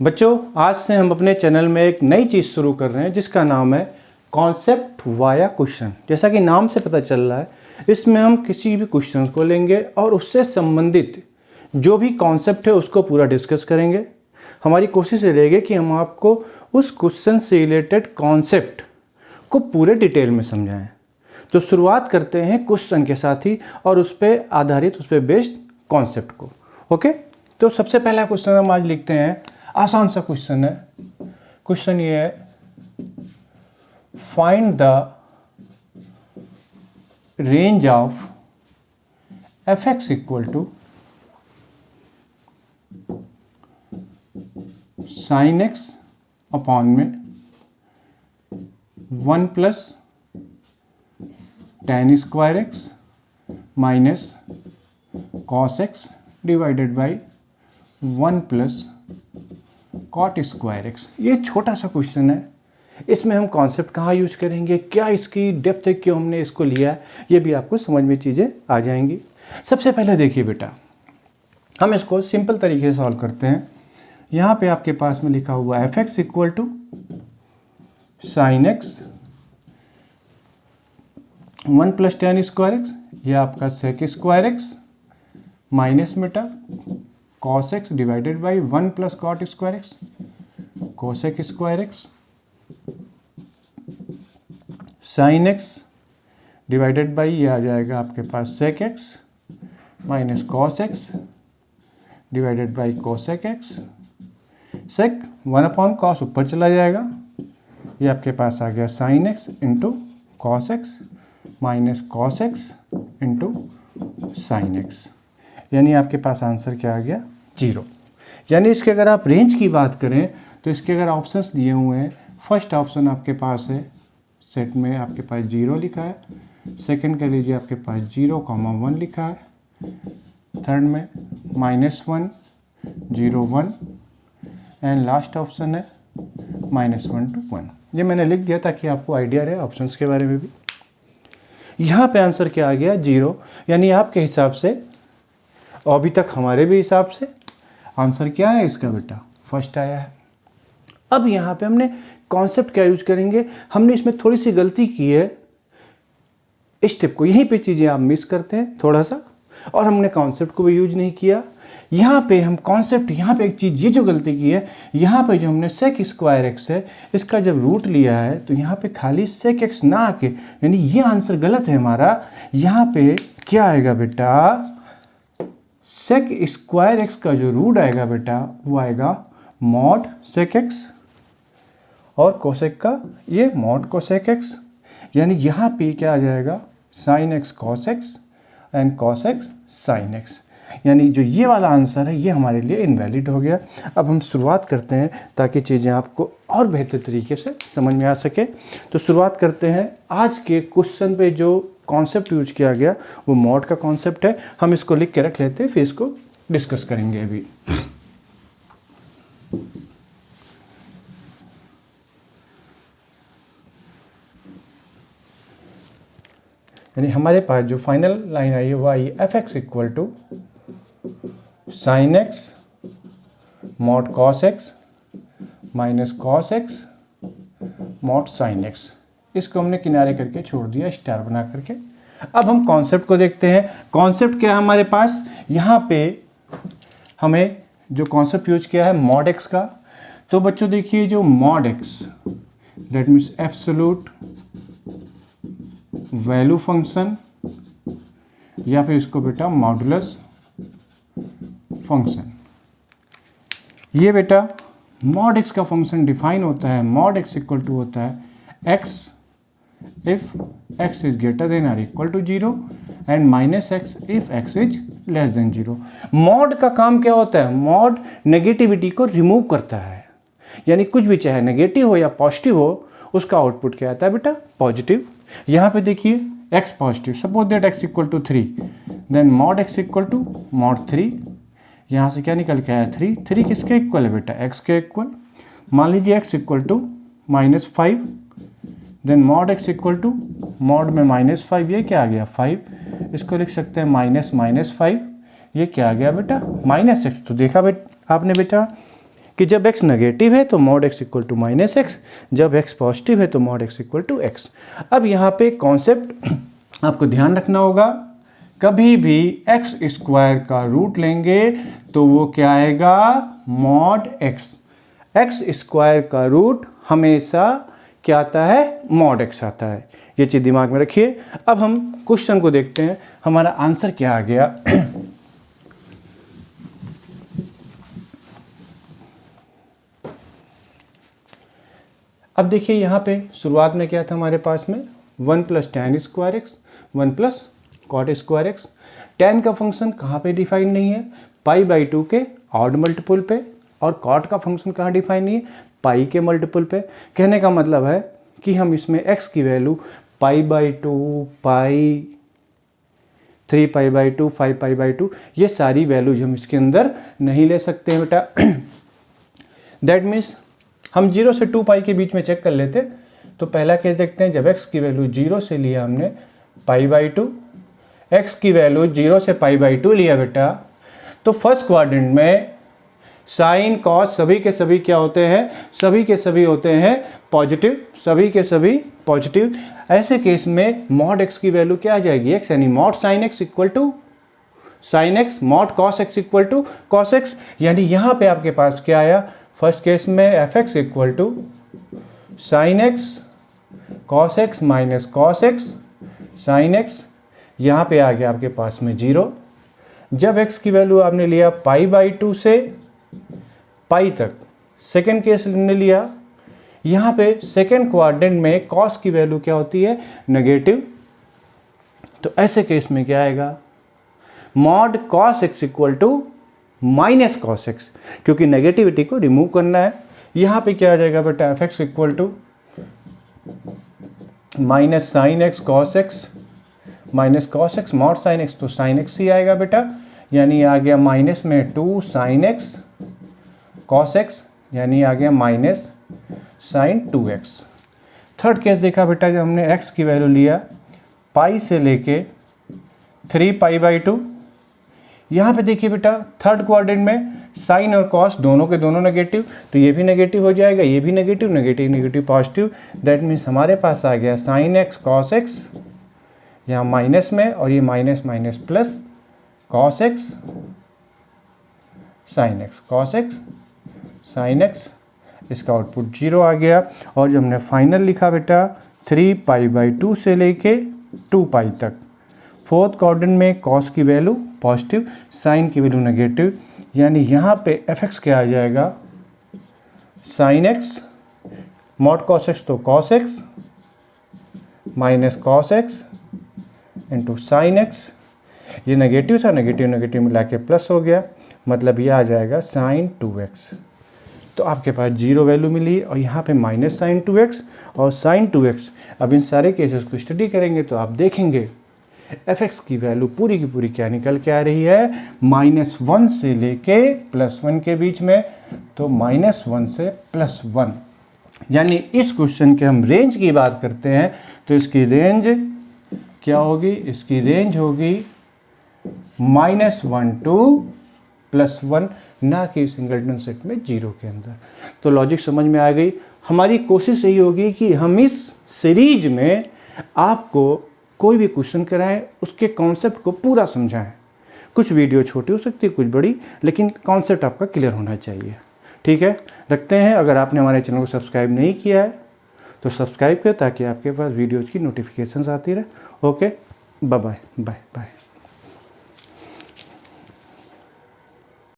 बच्चों, आज से हम अपने चैनल में एक नई चीज़ शुरू कर रहे हैं जिसका नाम है कॉन्सेप्ट वाया क्वेश्चन। जैसा कि नाम से पता चल रहा है, इसमें हम किसी भी क्वेश्चन को लेंगे और उससे संबंधित जो भी कॉन्सेप्ट है उसको पूरा डिस्कस करेंगे। हमारी कोशिश ये रहेगी कि हम आपको उस क्वेश्चन से रिलेटेड कॉन्सेप्ट को पूरे डिटेल में समझाएं। तो शुरुआत करते हैं क्वेश्चन के साथ ही और उस पर आधारित, उस पर बेस्ड कॉन्सेप्ट को। ओके, तो सबसे पहला क्वेश्चन हम आज लिखते हैं। आसान सा क्वेश्चन है। क्वेश्चन ये है, find the range of f x equal to sine x upon में 1 plus tan square x minus cos x divided by 1 plus cot square x. ये छोटा सा क्वेश्चन है। इसमें हम कॉन्सेप्ट कहाँ यूज करेंगे, क्या इसकी डेप्थ है, क्यों हमने इसको लिया है, ये भी आपको समझ में चीज़ें आ जाएंगी। सबसे पहले देखिए बेटा, हम इसको सिंपल तरीके से सॉल्व करते हैं। यहाँ पे आपके पास में लिखा हुआ F x equal to sine X 1 plus tan square x, ये आपका सेक स्क्वायर एक्स माइनस बेटा cos x divided by 1 plus cot square X cosec square X sine X divided by ये आ जाएगा आपके पास sec X minus cos x divided by cosec X. Sec 1 upon cos ऊपर चला जाएगा, ये आपके पास आ गया sine X into cos x minus cos x into sine x. यानी आपके पास आंसर क्या आ गया, 0। यानी इसके अगर आप रेंज की बात करें तो इसके अगर ऑप्शंस दिए हुए हैं, फर्स्ट ऑप्शन आपके पास है सेट में आपके पास 0 लिखा है, सेकंड कह लीजिए आपके पास 0,1 लिखा है, थर्ड में -1 0 1 एंड लास्ट ऑप्शन है -1 to 1। ये मैंने लिख दिया ताकि आपको आइडिया रहे ऑप्शंस के बारे में भी। यहाँ पे आंसर क्या आ गया, 0। यानी आपके हिसाब से और अभी तक हमारे भी हिसाब से आंसर क्या है इसका बेटा, फर्स्ट आया है। अब यहाँ पे हमने कॉन्सेप्ट क्या यूज करेंगे, हमने इसमें थोड़ी सी गलती की है, स्टेप को यहीं पे चीज़ें आप मिस करते हैं थोड़ा सा, और हमने कॉन्सेप्ट को भी यूज नहीं किया। यहाँ पे हम कॉन्सेप्ट, यहाँ पे एक चीज़ ये जो गलती की है, यहाँ पे जो हमने सेक स्क्वायर एक्स है इसका जब रूट लिया है तो यहाँ पे खाली सेक एक्स ना आके, यानी ये आंसर गलत है हमारा। यहाँ पे क्या आएगा बेटा, सेक स्क्वायर एक्स का जो रूट आएगा बेटा वो आएगा मॉड सेक एक्स और कोसेक का ये मॉड कोसेक एक्स। यानी यहाँ पे क्या आ जाएगा, sine x cos x and cos x sine x. यानी जो ये वाला आंसर है ये हमारे लिए इनवैलिड हो गया। अब हम शुरुआत करते हैं ताकि चीज़ें आपको और बेहतर तरीके से समझ में आ सके। तो शुरुआत करते हैं। आज के क्वेश्चन पे जो कॉन्सेप्ट यूज किया गया वो मॉड का कॉन्सेप्ट है। हम इसको लिख के रख लेते हैं, फिर इसको डिस्कस करेंगे अभी। यानी हमारे पास जो फाइनल लाइन आई है वो आई f x equal to sine x mod cos x minus cos x mod sine x. इसको हमने किनारे करके छोड़ दिया स्टार बना करके। अब हम कॉन्सेप्ट को देखते हैं। कॉन्सेप्ट क्या है हमारे पास, यहाँ पे हमें जो कॉन्सेप्ट यूज किया है मॉड एक्स का। तो बच्चों देखिए, जो mod x that means absolute value function, या फिर इसको बेटा मॉडुलस फंक्शन। ये बेटा मॉड एक्स का फंक्शन डिफाइन होता है, मॉड एक्स इक्वल टू होता है x if x is greater than or equal to 0 and minus x if x is less than 0। Mod का काम क्या होता है, मॉड नेगेटिविटी को रिमूव करता है। यानी कुछ भी चाहे नेगेटिव हो या पॉजिटिव हो, उसका आउटपुट क्या आता है बेटा, पॉजिटिव। यहाँ पे देखिए x positive, suppose that x equal to 3, then mod x equal to mod 3। यहाँ से क्या निकल के आया, 3। 3 किसके इक्वल है बेटा, x के इक्वल। मान लीजिए x equal to -5, then mod x equal to mod में -5, ये क्या आ गया 5। इसको लिख सकते हैं -5, ये क्या आ गया बेटा -x। तो देखा आपने बेटा कि जब x नेगेटिव है तो mod x equal to minus x, जब x पॉजिटिव है तो mod x equal to x. अब यहाँ पे कॉन्सेप्ट आपको ध्यान रखना होगा, कभी भी x स्क्वायर का रूट लेंगे तो वो क्या आएगा, मॉड x। x स्क्वायर का रूट हमेशा क्या आता है, मॉड x आता है। ये चीज़ दिमाग में रखिए। अब हम क्वेश्चन को देखते हैं, हमारा आंसर क्या आ गया। अब देखिए यहाँ पे शुरुआत में क्या था हमारे पास में, 1 plus tan square x, 1 plus cot square x. tan का फंक्शन कहाँ पे डिफाइन नहीं है, π/2 के ऑड मल्टीपल पे, और कॉट का फंक्शन कहाँ डिफाइन नहीं है, पाई के मल्टीपल पे। कहने का मतलब है कि हम इसमें x की वैल्यू π/2, पाई, 3π/2, 5π/2, ये सारी वैल्यूज हम इसके अंदर नहीं ले सकते हैं बेटा। दैट मीन्स हम 0 से 2 पाई के बीच में चेक कर लेते। तो पहला केस देखते हैं, जब x की वैल्यू 0 से लिया हमने π/2, x की वैल्यू 0 से π/2 लिया बेटा, तो फर्स्ट क्वाड्रेंट में साइन कॉस सभी के सभी क्या होते हैं, सभी के सभी होते हैं पॉजिटिव, सभी के सभी पॉजिटिव। ऐसे केस में मॉड x की वैल्यू क्या आ जाएगी, x, यानी mod sine x equal to sine x, mod cos x equal to cos x। यानी यहाँ पे आपके पास क्या आया, फर्स्ट केस में fx equal to sine x cos x minus cos x sine x। यहाँ पे आ गया आपके पास में 0। जब x की वैल्यू आपने लिया π/2 से पाई तक, सेकेंड केस ने लिया, यहाँ पे सेकेंड क्वाड्रेंट में कॉस की वैल्यू क्या होती है, नेगेटिव। तो ऐसे केस में क्या आएगा, mod cos x equal to minus cos x, क्योंकि नेगेटिविटी को रिमूव करना है। यहाँ पे क्या आ जाएगा बेटा, fx equal to minus sine x cos x minus cos x, mod sine x तो साइन x ही आएगा बेटा, यानी आ गया माइनस में 2 साइन x कॉस x, यानी आ गया minus sign 2x। Third case देखा बेटा, जब हमने x की वैल्यू लिया पाई से लेके 3π/2। यहाँ पे देखिए बेटा, थर्ड क्वाड्रेंट में साइन और कॉस दोनों के दोनों नेगेटिव, तो ये भी नेगेटिव हो जाएगा, ये भी negative, negative negative positive. That means हमारे पास आ गया साइन x कॉस x, यहाँ माइनस में, और ये minus minus plus cos x sine x, cos x sine x, इसका आउटपुट 0 आ गया। और जो हमने फाइनल लिखा बेटा 3π/2 से लेके 2 पाई तक, फोर्थ क्वाड्रेंट में कॉस की वैल्यू पॉजिटिव, साइन की वैल्यू नेगेटिव, यानी यहाँ पे fx क्या आ जाएगा, sine x mod cos x तो cos x minus cos x into sine x। ये नेगेटिव था, नेगेटिव नेगेटिव मिला के प्लस हो गया, मतलब ये आ जाएगा साइन 2x। तो आपके पास 0 वैल्यू मिली, और यहाँ पे माइनस साइन 2x और साइन 2x। अब इन सारे केसेस को स्टडी करेंगे तो आप देखेंगे fx की वैल्यू पूरी की पूरी क्या निकल के आ रही है, -1 से लेके +1 के बीच में, तो -1 से +1। यानी इस क्वेश्चन के हम रेंज की बात करते हैं तो इसकी रेंज क्या होगी, इसकी रेंज होगी -1 to +1, ना कि सिंगलटन सेट में 0 के अंदर। तो लॉजिक समझ में आ गई। हमारी कोशिश यही होगी कि हम इस सीरीज में आपको कोई भी क्वेश्चन कराएं, उसके कॉन्सेप्ट को पूरा समझाएं। कुछ वीडियो छोटी हो सकती है, कुछ बड़ी, लेकिन कॉन्सेप्ट आपका क्लियर होना चाहिए। ठीक है, रखते हैं। अगर आपने हमारे चैनल को सब्सक्राइब नहीं किया है तो सब्सक्राइब करें, ताकि आपके पास वीडियोज़ की नोटिफिकेशंस आती रहे। Okay, bye bye bye bye.